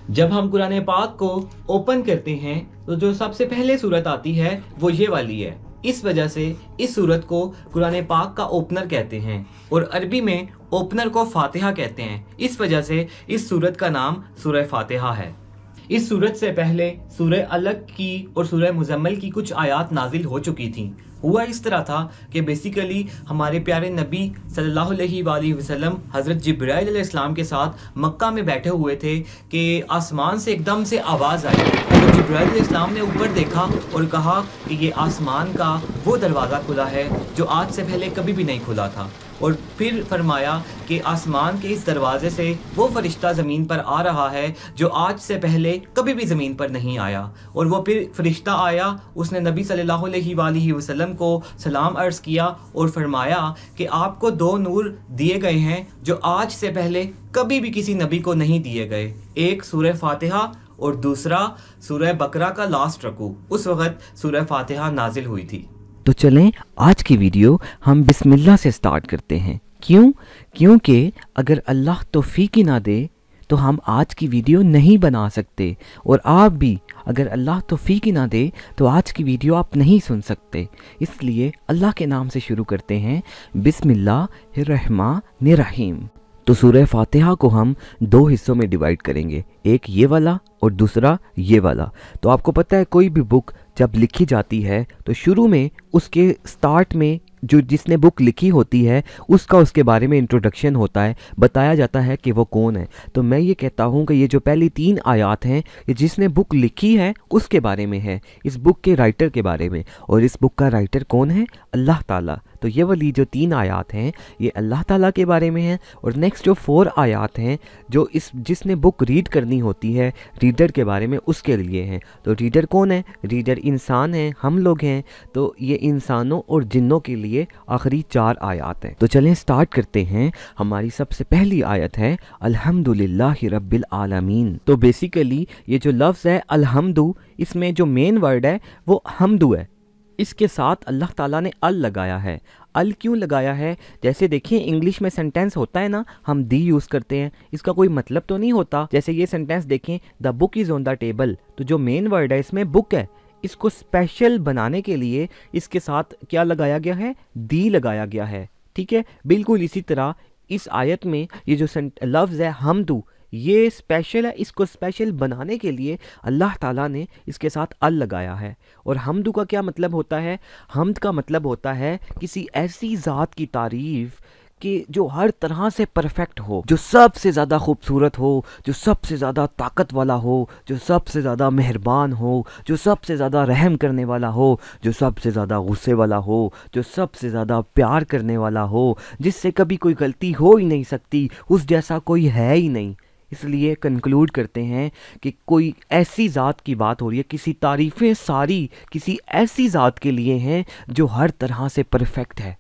जब हम कुरान पाक को ओपन करते हैं तो जो सबसे पहले सूरत आती है वो ये वाली है। इस वजह से इस सूरत को कुरान पाक का ओपनर कहते हैं और अरबी में ओपनर को फातिहा कहते हैं। इस वजह से इस सूरत का नाम सूरह फातिहा है। इस सूरत से पहले सूरह अलग की और सूरह मुज़म्मिल की कुछ आयात नाजिल हो चुकी थीं। हुआ इस तरह था कि बेसिकली हमारे प्यारे नबी सल्लल्लाहु अलैहि वसल्लम हज़रत जिब्राइल अलैहिस्सलाम के साथ मक्का में बैठे हुए थे कि आसमान से एकदम से आवाज़ आई। तो जिब्राइल अलैहिस्सलाम ने ऊपर देखा और कहा कि ये आसमान का वो दरवाज़ा खुला है जो आज से पहले कभी भी नहीं खुला था। और फिर फरमाया कि आसमान के इस दरवाज़े से वो फ़रिश्ता ज़मीन पर आ रहा है जो आज से पहले कभी भी ज़मीन पर नहीं आया। और वो फिर फ़रिश्ता आया, उसने नबी सल्लल्लाहु अलैहि वसल्लम को सलाम अर्ज़ किया और फरमाया कि आपको दो नूर दिए गए हैं जो आज से पहले कभी भी किसी नबी को नहीं दिए गए। एक सूरह फातिहा और दूसरा सूरह बकरा का लास्ट रकू। उस वक़्त सूरह फातिहा नाजिल हुई थी। तो चलें आज की वीडियो हम बिस्मिल्लाह से स्टार्ट करते हैं। क्योंकि अगर अल्लाह तौफीक ही ना दे तो हम आज की वीडियो नहीं बना सकते, और आप भी अगर अल्लाह तौफीक ही ना दे तो आज की वीडियो आप नहीं सुन सकते। इसलिए अल्लाह के नाम से शुरू करते हैं, बिस्मिल्लाहिर्रहमानिर्रहीम। तो सूरह फातिहा को हम दो हिस्सों में डिवाइड करेंगे, एक ये वाला और दूसरा ये वाला। तो आपको पता है कोई भी बुक जब लिखी जाती है तो शुरू में उसके स्टार्ट में जो जिसने बुक लिखी होती है उसका उसके बारे में इंट्रोडक्शन होता है, बताया जाता है कि वो कौन है। तो मैं ये कहता हूँ कि ये जो पहली 3 आयात हैं ये जिसने बुक लिखी है उसके बारे में है, इस बुक के राइटर के बारे में। और इस बुक का राइटर कौन है? अल्लाह ताला। तो ये वाली जो 3 आयात हैं ये अल्लाह ताला के बारे में हैं। और नेक्स्ट जो 4 आयात हैं जो जिसने बुक रीड करनी होती है रीडर के बारे में, उसके लिए हैं। तो रीडर कौन है? रीडर इंसान है, हम लोग हैं। तो ये इंसानों और जिन्नों के लिए आखिरी 4 आयात हैं। तो चलें स्टार्ट करते हैं। हमारी सबसे पहली आयत है अल्हम्दुलिल्लाहि रब्बिल आलमीन। तो बेसिकली ये जो लफ्ज़ है अलहम्दु, इसमें जो मेन वर्ड है वो हमदु है। इसके साथ अल्लाह ताला ने अल लगाया है। अल क्यों लगाया है? जैसे देखिए इंग्लिश में सेंटेंस होता है ना, हम दी यूज़ करते हैं, इसका कोई मतलब तो नहीं होता। जैसे ये सेंटेंस देखें, the book is on the table, तो जो मेन वर्ड है इसमें बुक है। इसको स्पेशल बनाने के लिए इसके साथ क्या लगाया गया है? दी लगाया गया है। ठीक है, बिल्कुल इसी तरह इस आयत में ये जो लफ्ज़ है हमदु, ये स्पेशल है। इसको स्पेशल बनाने के लिए अल्लाह ताला ने इसके साथ अल लगाया है। और हमदु का क्या मतलब होता है? हमद का मतलब होता है किसी ऐसी ज़ात की तारीफ़ कि जो हर तरह से परफेक्ट हो, जो सबसे ज़्यादा खूबसूरत हो, जो सबसे ज़्यादा ताकत वाला हो, जो सबसे ज़्यादा मेहरबान हो, जो सबसे ज़्यादा रहम करने वाला हो, जो सबसे ज़्यादा गुस्से वाला हो, जो सबसे ज़्यादा प्यार करने वाला हो, जिससे कभी कोई गलती हो ही नहीं सकती, उस जैसा कोई है ही नहीं। इसलिए कंक्लूड करते हैं कि कोई ऐसी ज़ात की बात हो रही है, किसी तारीफ़ें सारी किसी ऐसी ज़ात के लिए हैं जो हर तरह से परफेक्ट है।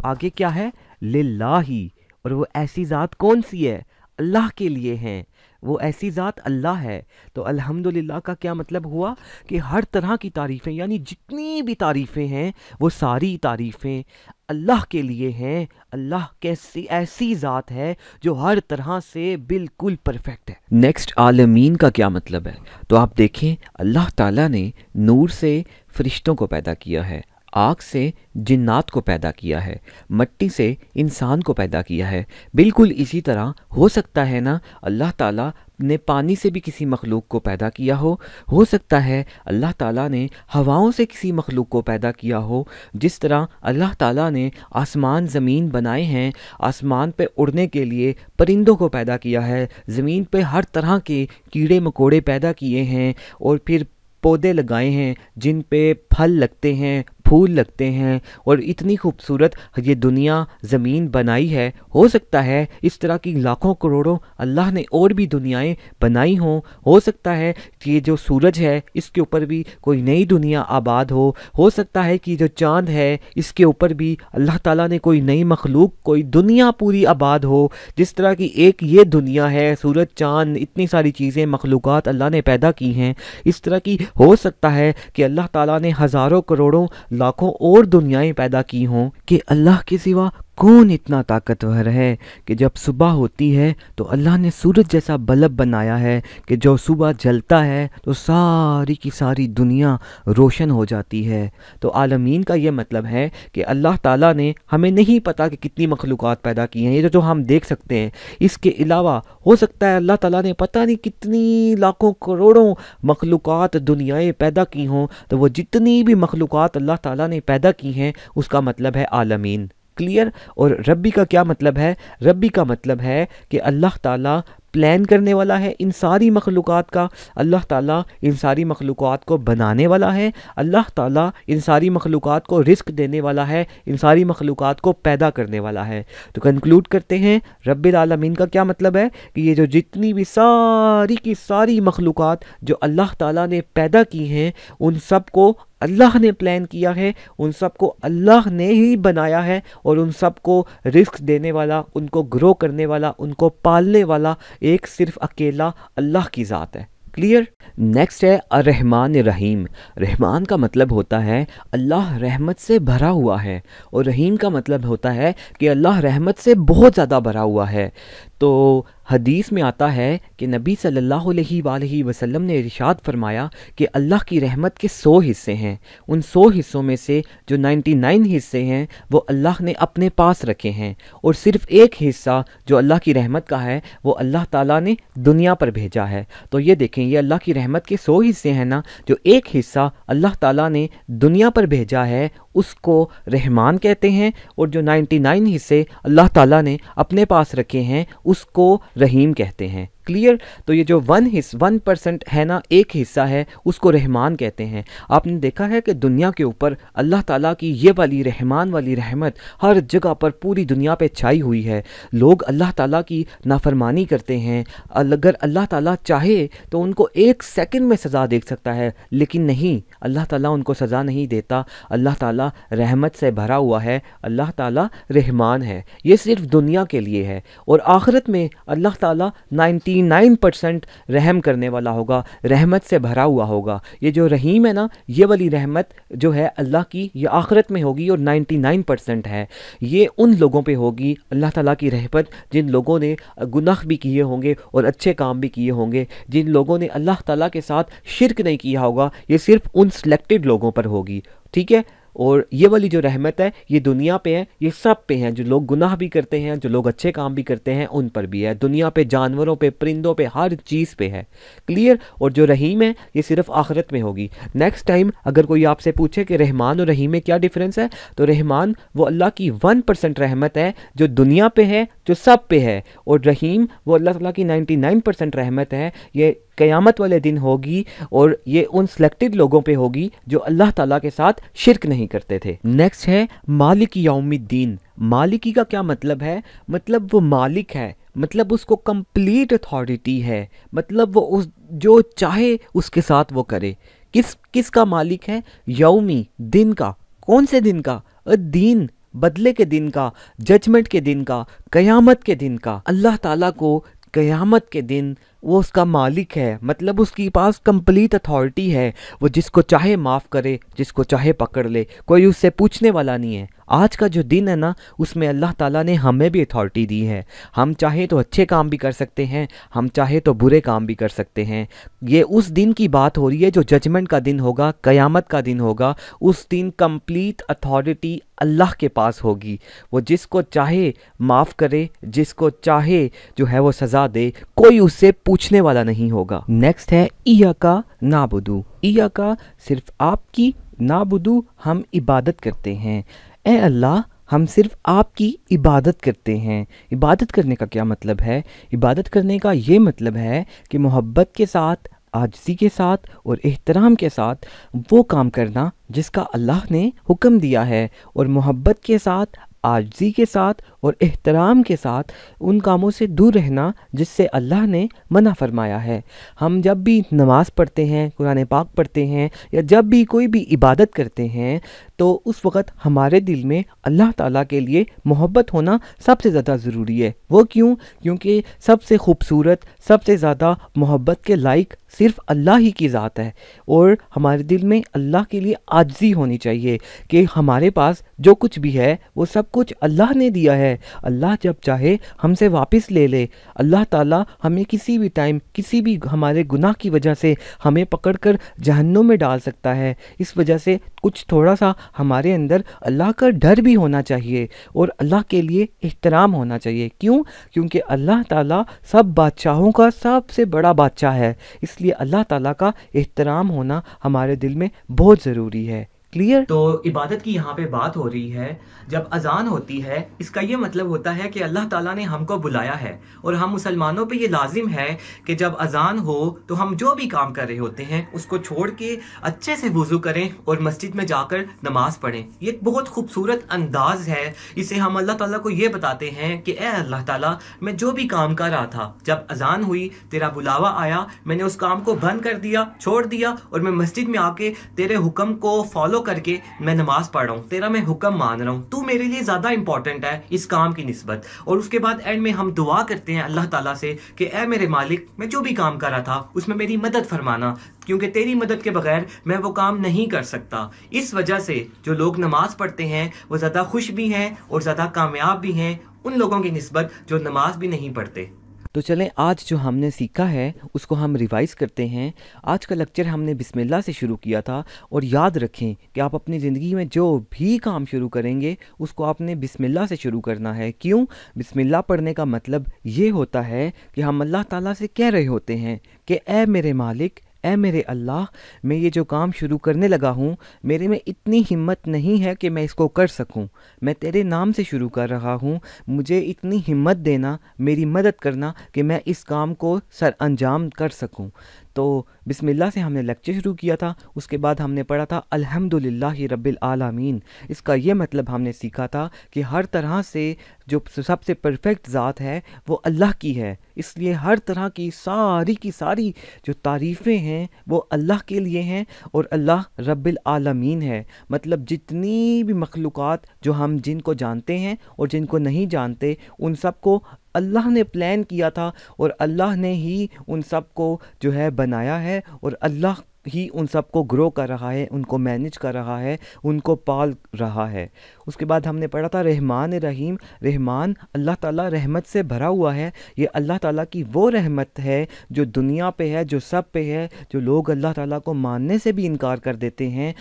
आगे क्या है? लिल्लाही। और वो ऐसी ज़ात कौन सी है? अल्लाह के लिए हैं। वो ऐसी ज़ात अल्लाह है। तो अल्हम्दुलिल्लाह का क्या मतलब हुआ कि हर तरह की तारीफ़ें, यानी जितनी भी तारीफ़ें हैं वो सारी तारीफ़ें अल्लाह के लिए हैं। अल्लाह कैसी ऐसी ज़ात है जो हर तरह से बिल्कुल परफेक्ट है। नेक्स्ट आलमीन का क्या मतलब है? तो आप देखें अल्लाह ताला ने नूर से फरिश्तों को पैदा किया है, आग से जिन्नात को पैदा किया है, मिट्टी से इंसान को पैदा किया है। बिल्कुल इसी तरह हो सकता है ना अल्लाह ताला ने पानी से भी किसी मखलूक को पैदा किया हो सकता है अल्लाह ताला ने हवाओं से किसी मखलूक को पैदा किया हो। जिस तरह अल्लाह ताला ने आसमान ज़मीन बनाए हैं, आसमान पे उड़ने के लिए परिंदों को पैदा किया है, ज़मीन पे हर तरह के कीड़े मकोड़े पैदा किए हैं, और फिर पौधे लगाए हैं जिन पे फल लगते हैं, फूल लगते हैं, और इतनी खूबसूरत ये दुनिया ज़मीन बनाई है। हो सकता है इस तरह की लाखों करोड़ों अल्लाह ने और भी दुनियाएं बनाई हों। हो सकता है कि ये जो सूरज है इसके ऊपर भी कोई नई दुनिया आबाद हो सकता है कि जो चाँद है इसके ऊपर भी अल्लाह ताला ने कोई नई मखलूक, कोई दुनिया पूरी आबाद हो। जिस तरह की एक ये दुनिया है, सूरज, चाँद, इतनी सारी चीज़ें मखलूक़ात अल्लाह ने पैदा की हैं, इस तरह की हो सकता है कि अल्लाह ताला ने हज़ारों करोड़ों लाखों और दुनियाएं पैदा की हों कि अल्लाह के सिवा कौन इतना ताकतवर है कि जब सुबह होती है तो अल्लाह ने सूरज जैसा बल्ब बनाया है कि जो सुबह जलता है तो सारी की सारी दुनिया रोशन हो जाती है। तो आलमीन का ये मतलब है कि अल्लाह ताला ने, हमें नहीं पता कि कितनी मखलूक़ात पैदा की हैं, ये जो हम देख सकते हैं, इसके अलावा हो सकता है अल्लाह ताला ने पता नहीं कितनी लाखों करोड़ों मखलूक़ात दुनियाएं पैदा की हों। तो वो जितनी भी मखलूक़ात अल्लाह ताला ने पैदा की हैं उसका मतलब है आलमीन। क्लियर। और रब्बी का क्या मतलब है? रब्बी का मतलब है कि अल्लाह ताला प्लान करने वाला है इन सारी मखलूक़ात का, अल्लाह ताला इन सारी मखलूक़ात को बनाने वाला है, अल्लाह ताला इन सारी मखलूक़ात को रिस्क देने वाला है, इन सारी मखलूक़ात को पैदा करने वाला है। तो कंक्लूड करते हैं, रब्बिल आलमीन का क्या मतलब है कि ये जो जितनी भी सारी की सारी मखलूक़ात जो अल्लाह ताला ने पैदा की हैं उन सब को अल्लाह ने प्लान किया है, उन सब को अल्लाह ने ही बनाया है और उन सब को रिस्क देने वाला, उनको ग्रो करने वाला, उनको पालने वाला एक सिर्फ अकेला अल्लाह की ज़ात है। क्लियर। नेक्स्ट है अर्रहमान रहीम। रहमान का मतलब होता है अल्लाह रहमत से भरा हुआ है और रहीम का मतलब होता है कि अल्लाह रहमत से बहुत ज़्यादा भरा हुआ है। तो हदीस में आता है कि नबी सल्लल्लाहु अलैहि वसल्लम ने इरशाद फरमाया कि अल्लाह की रहमत के 100 हिस्से हैं। उन 100 हिस्सों में से जो 99 हिस्से हैं वो अल्लाह ने अपने पास रखे हैं और सिर्फ एक हिस्सा जो अल्लाह की रहमत का है वो अल्लाह ताला ने दुनिया पर भेजा है। तो ये देखें, ये अल्लाह की रहमत के 100 हिस्से हैं ना, जो एक हिस्सा अल्लाह ताला ने दुनिया पर भेजा है उसको रहमान कहते हैं और जो 99 हिस्से अल्लाह ताला ने अपने पास रखे हैं उसको रहीम कहते हैं। क्लियर। तो ये जो 1% है ना, एक हिस्सा है, उसको रहमान कहते हैं। आपने देखा है कि दुनिया के ऊपर अल्लाह ताला की ये वाली रहमान वाली रहमत हर जगह पर पूरी दुनिया पे छाई हुई है। लोग अल्लाह ताला की नाफरमानी करते हैं, अगर अल्लाह ताला चाहे तो उनको 1 सेकंड में सज़ा दे सकता है, लेकिन नहीं, अल्लाह ताला उनको सज़ा नहीं देता। अल्लाह ताला रहमत से भरा हुआ है, अल्लाह ताला रहमान है। ये सिर्फ दुनिया के लिए है और आखिरत में अल्लाह ताला 99% रहम करने वाला होगा, रहमत से भरा हुआ होगा। ये जो रहीम है ना, ये वाली रहमत जो है अल्लाह की, ये आखिरत में होगी और 99% है। ये उन लोगों पे होगी अल्लाह ताला की रहमत जिन लोगों ने गुनाह भी किए होंगे और अच्छे काम भी किए होंगे, जिन लोगों ने अल्लाह ताला के साथ शिर्क नहीं किया होगा। ये सिर्फ उन सिलेक्टेड लोगों पर होगी। ठीक है। और ये वाली जो रहमत है ये दुनिया पे है, ये सब पे है, जो लोग गुनाह भी करते हैं, जो लोग अच्छे काम भी करते हैं, उन पर भी है। दुनिया पे, जानवरों पे, परिंदों पे, हर चीज़ पे है। क्लियर। और जो रहीम है ये सिर्फ आखिरत में होगी। नेक्स्ट टाइम अगर कोई आपसे पूछे कि रहमान और रहीम में क्या डिफरेंस है, तो रहमान वो अल्लाह की 1% रहमत है जो दुनिया पे है, जो सब पे है, और रहीम वो अल्लाह ताला की 99% रहमत है, ये क़यामत वाले दिन होगी और ये उन सिलेक्टेड लोगों पे होगी जो अल्लाह ताला के साथ शिर्क नहीं करते थे। नेक्स्ट है मालिक यौमिद्दीन। मालिकी का क्या मतलब है? मतलब वो मालिक है, मतलब उसको कंप्लीट अथॉरिटी है, मतलब वो उस जो चाहे उसके साथ वो करे। किसका मालिक है? यौमी, दिन का। कौन से दिन का? दीन, बदले के दिन का, जजमेंट के दिन का, क़यामत के दिन का। अल्लाह ताला को क़यामत के दिन वो उसका मालिक है, मतलब उसके पास कंप्लीट अथॉरिटी है। वो जिसको चाहे माफ़ करे, जिसको चाहे पकड़ ले, कोई उससे पूछने वाला नहीं है। आज का जो दिन है ना, उसमें अल्लाह ताला ने हमें भी अथॉरिटी दी है। हम चाहे तो अच्छे काम भी कर सकते हैं, हम चाहे तो बुरे काम भी कर सकते हैं। ये उस दिन की बात हो रही है जो जजमेंट का दिन होगा, क़यामत का दिन होगा। उस दिन कंप्लीट अथॉरिटी अल्लाह के पास होगी। वो जिसको चाहे माफ़ करे, जिसको चाहे जो है वो सज़ा दे, कोई उससे पूछने वाला नहीं होगा। नेक्स्ट है इय्याका नाबुदु। इय्याका सिर्फ आपकी, नाबुदु हम इबादत करते हैं। ए अल्लाह, हम सिर्फ आपकी इबादत करते हैं। इबादत करने का क्या मतलब है? इबादत करने का ये मतलब है कि मोहब्बत के साथ, आजिज़ी के साथ और एहतराम के साथ वो काम करना जिसका अल्लाह ने हुक्म दिया है, और मोहब्बत के साथ, आजिज़ी के साथ और एहतराम के साथ उन कामों से दूर रहना जिससे अल्लाह ने मना फरमाया है। हम जब भी नमाज़ पढ़ते हैं, कुरान पाक पढ़ते हैं, या जब भी कोई भी इबादत करते हैं, तो تو उस वक्त हमारे दिल में अल्लाह ताला के लिए मोहब्बत होना सबसे ज़्यादा ज़रूरी है। वो क्यों? क्योंकि सबसे खूबसूरत, सबसे ज़्यादा मोहब्बत के लायक सिर्फ अल्लाह ही की ज़ात है, और हमारे दिल में अल्लाह के लिए आजिज़ी होनी चाहिए कि हमारे पास जो कुछ भी है वो सब कुछ अल्लाह ने दिया है। अल्लाह जब चाहे हमसे वापस ले ले। अल्लाह ताला हमें किसी भी टाइम, किसी भी हमारे गुनाह की वजह से हमें पकड़कर जहन्नुम में डाल सकता है। इस वजह से कुछ थोड़ा सा हमारे अंदर अल्लाह का डर भी होना चाहिए और अल्लाह के लिए एहतराम होना चाहिए। क्यों? क्योंकि अल्लाह ताला सब बादशाहों का सबसे बड़ा बादशाह है, इसलिए अल्लाह ताला का एहतराम होना हमारे दिल में बहुत ज़रूरी है। क्लियर? तो इबादत की यहाँ पे बात हो रही है। जब अजान होती है, इसका ये मतलब होता है कि अल्लाह ताला ने हमको बुलाया है, और हम मुसलमानों पे ये लाजिम है कि जब अजान हो तो हम जो भी काम कर रहे होते हैं उसको छोड़ के अच्छे से वुज़ू करें और मस्जिद में जाकर नमाज पढ़ें। ये एक बहुत खूबसूरत अंदाज है। इसे हम अल्लाह ताला को ये बताते हैं कि ए अल्लाह ताला, मैं जो भी काम कर रहा था, जब अजान हुई, तेरा बुलावा आया, मैंने उस काम को बंद कर दिया, छोड़ दिया, और मैं मस्जिद में आके तेरे हुक्म को फॉलो करके मैं नमाज पढ़ रहा हूँ, तेरा मैं हुक्म मान रहा हूँ, तू मेरे लिए ज्यादा इंपॉर्टेंट है इस काम की निस्बत। और उसके बाद एंड में हम दुआ करते हैं अल्लाह ताला से कि ए मेरे मालिक, मैं जो भी काम कर रहा था उसमें मेरी मदद फरमाना, क्योंकि तेरी मदद के बगैर मैं वो काम नहीं कर सकता। इस वजह से जो लोग नमाज पढ़ते हैं वो ज्यादा खुश भी हैं और ज्यादा कामयाब भी हैं उन लोगों की निस्बत जो नमाज भी नहीं पढ़ते। तो चलें, आज जो हमने सीखा है उसको हम रिवाइज़ करते हैं। आज का लेक्चर हमने बिस्मिल्लाह से शुरू किया था, और याद रखें कि आप अपनी ज़िंदगी में जो भी काम शुरू करेंगे उसको आपने बिस्मिल्लाह से शुरू करना है। क्यों? बिस्मिल्लाह पढ़ने का मतलब ये होता है कि हम अल्लाह ताला से कह रहे होते हैं कि ए मेरे मालिक, ए मेरे अल्लाह, मैं ये जो काम शुरू करने लगा हूँ, मेरे में इतनी हिम्मत नहीं है कि मैं इसको कर सकूँ। मैं तेरे नाम से शुरू कर रहा हूँ, मुझे इतनी हिम्मत देना, मेरी मदद करना कि मैं इस काम को सर अंजाम कर सकूँ। तो बिस्मिल्लाह से हमने लेक्चर शुरू किया था। उसके बाद हमने पढ़ा था अल्हम्दुलिल्लाहि रब्बिल आलमीन। इसका ये मतलब हमने सीखा था कि हर तरह से जो सबसे परफेक्ट ज़ात है वो अल्लाह की है, इसलिए हर तरह की सारी जो तारीफ़ें हैं वो अल्लाह के लिए हैं, और अल्लाह रब्बिल आलमीन है। मतलब जितनी भी मखलूक़ात जो हम जिनको जानते हैं और जिनको नहीं जानते, उन सब को अल्लाह ने प्लान किया था, और अल्लाह ने ही उन सब को जो है बनाया है, और अल्लाह ही उन सब को ग्रो कर रहा है, उनको मैनेज कर रहा है, उनको पाल रहा है। उसके बाद हमने पढ़ा था रहमान रहीम। रहमान अल्लाह ताला रहमत से भरा हुआ है। ये अल्लाह ताला की वो रहमत है जो दुनिया पे है, जो सब पे है। जो लोग अल्लाह ताला को मानने से भी इनकार कर देते हैं,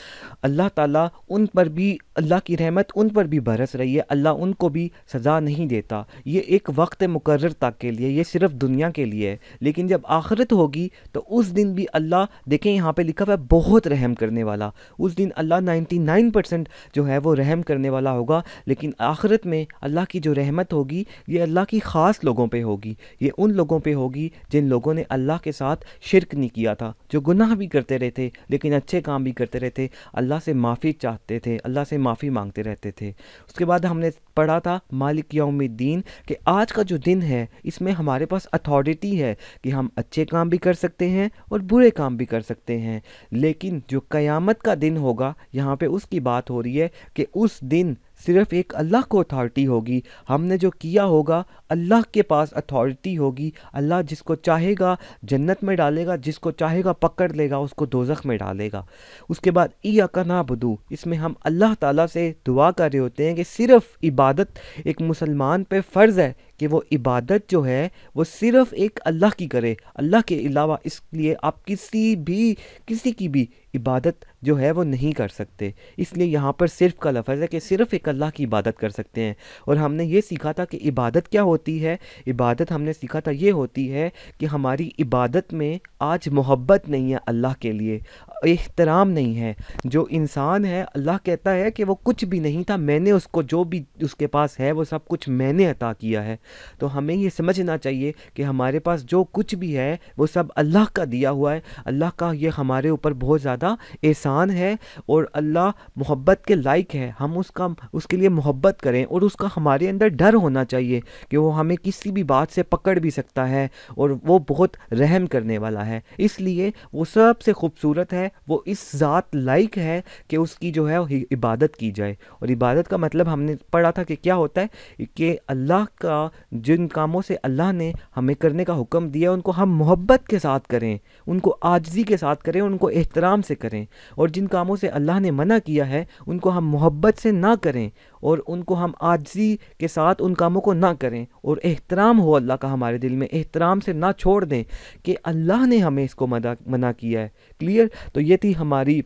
अल्लाह ताला उन पर भी, अल्लाह की रहमत उन पर भी बरस रही है। अल्लाह उनको भी सज़ा नहीं देता। ये एक वक्त मुकर्रर तक के लिए, ये सिर्फ दुनिया के लिए है, लेकिन जब आखिरत होगी तो उस दिन भी अल्लाह, देखें यहाँ पे लिखा हुआ है बहुत रहम करने वाला। उस दिन अल्लाह 99% जो है वो रहम करने वाला होगा, लेकिन आखिरत में अल्लाह की जो रहमत होगी ये अल्लाह की ख़ास लोगों पे होगी। ये उन लोगों पे होगी जिन लोगों ने अल्लाह के साथ शिरक नहीं किया था, जो गुनाह भी करते रहते लेकिन अच्छे काम भी करते रहते, अल्लाह से माफ़ी चाहते थे, अल्लाह से माफ़ी मांगते रहते थे। उसके बाद हमने पढ़ा था मालिक यौमिद्दीन, कि आज का जो दिन है इसमें हमारे पास अथॉरिटी है कि हम अच्छे काम भी कर सकते हैं और बुरे काम भी कर सकते हैं। लेकिन जो क़यामत का दिन होगा, यहाँ पे उसकी बात हो रही है कि उस दिन सिर्फ़ एक अल्लाह को अथॉरिटी होगी। हमने जो किया होगा अल्लाह के पास अथॉरिटी होगी। अल्लाह जिसको चाहेगा जन्नत में डालेगा, जिसको चाहेगा पकड़ लेगा, उसको दोज़ख में डालेगा। उसके बाद इय्याका नअबुदु, इसमें हम अल्लाह ताला से दुआ कर रहे होते हैं कि सिर्फ़ इबादत एक मुसलमान पे फ़र्ज़ है कि वो इबादत जो है वो सिर्फ़ एक अल्लाह की करे, अल्लाह के अलावा इसलिए आप किसी की भी इबादत जो है वो नहीं कर सकते। इसलिए यहाँ पर सिर्फ़ का लफ्ज़ है कि सिर्फ़ एक अल्लाह की इबादत कर सकते हैं। और हमने ये सीखा था कि इबादत क्या होती है। इबादत हमने सीखा था ये होती है कि हमारी इबादत में आज मोहब्बत नहीं है, अल्लाह के लिए एहतराम नहीं है। जो इंसान है, अल्लाह कहता है कि वो कुछ भी नहीं था, मैंने उसको जो भी उसके पास है वो सब कुछ मैंने अता किया है। تو ہمیں یہ سمجھنا چاہیے کہ ہمارے پاس جو کچھ بھی ہے وہ سب اللہ کا دیا ہوا ہے. اللہ کا یہ ہمارے اوپر بہت زیادہ احسان ہے اور اللہ محبت کے لائق ہے. ہم اس کے لیے محبت کریں اور اس کا ہمارے اندر ڈر ہونا چاہیے کہ وہ ہمیں کسی بھی بات سے پکڑ بھی سکتا ہے اور وہ بہت رحم کرنے والا ہے. اس لیے وہ سب سے خوبصورت ہے, وہ اس ذات لائق ہے کہ اس کی جو ہے عبادت کی جائے. اور عبادت کا مطلب ہم نے پڑھا تھا کہ کیا ہوتا ہے کہ اللہ کا جن کاموں سے اللہ نے ہمیں کرنے کا حکم دیا ان کو ہم محبت کے ساتھ کریں, ان کو عاجزی کے ساتھ کریں, ان کو احترام سے کریں. اور جن کاموں سے اللہ نے منع کیا ہے ان کو ہم محبت سے نہ کریں اور ان کو ہم عاجزی کے ساتھ ان کاموں کو نہ کریں اور احترام ہو اللہ کا ہمارے دل میں, احترام سے نہ چھوڑ دیں کہ اللہ نے ہمیں اس کو منع کیا ہے. کلیئر؟ تو یہ تھی ہماری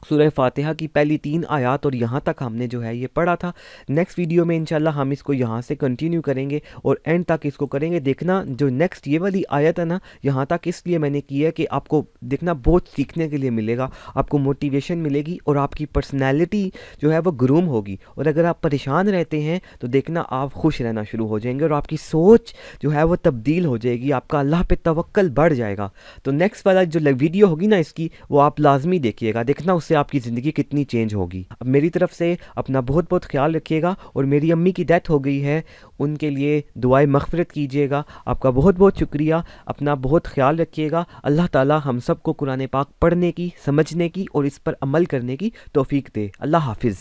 سورہ فاتحہ کی پہلی 3 آیات اور یہاں تک ہم نے جو ہے یہ پڑھا تھا. نیکسٹ ویڈیو میں انشاءاللہ ہم اس کو یہاں سے کنٹینیو کریں گے اور اینڈ تک اس کو کریں گے. دیکھنا جو نیکسٹ یہ والی آیت ہے نا, یہاں تک اس لیے میں نے کی ہے کہ آپ کو دیکھنا بہت سیکھنے کے لیے ملے گا, آپ کو موٹیویشن ملے گی اور آپ کی پرسنالٹی جو ہے وہ گروم ہوگی. اور اگر آپ پریشان رہتے ہیں تو دیکھنا آپ خوش رہنا شروع ہو جائیں گے اور آپ کی سوچ جو ہے وہ تبدیل ہو جائے گی, آپ کا اللہ پہ توکل بڑھ جائے گا. تو نیکسٹ والا جو ویڈیو ہوگی نا اس کی, وہ آپ لازمی دیکھیے گا, دیکھنا اس سے آپ کی زندگی کتنی چینج ہوگی. اب میری طرف سے اپنا بہت بہت خیال رکھیے گا, اور میری امی کی ڈیتھ ہو گئی ہے, ان کے لیے دعائیں مغفرت کیجیے گا. آپ کا بہت بہت شکریہ, اپنا بہت خیال رکھیے گا. اللہ تعالی ہم سب کو قرآن پاک پڑھنے کی, سمجھنے کی اور اس پر عمل کرنے کی توفیق دے. اللہ حافظ.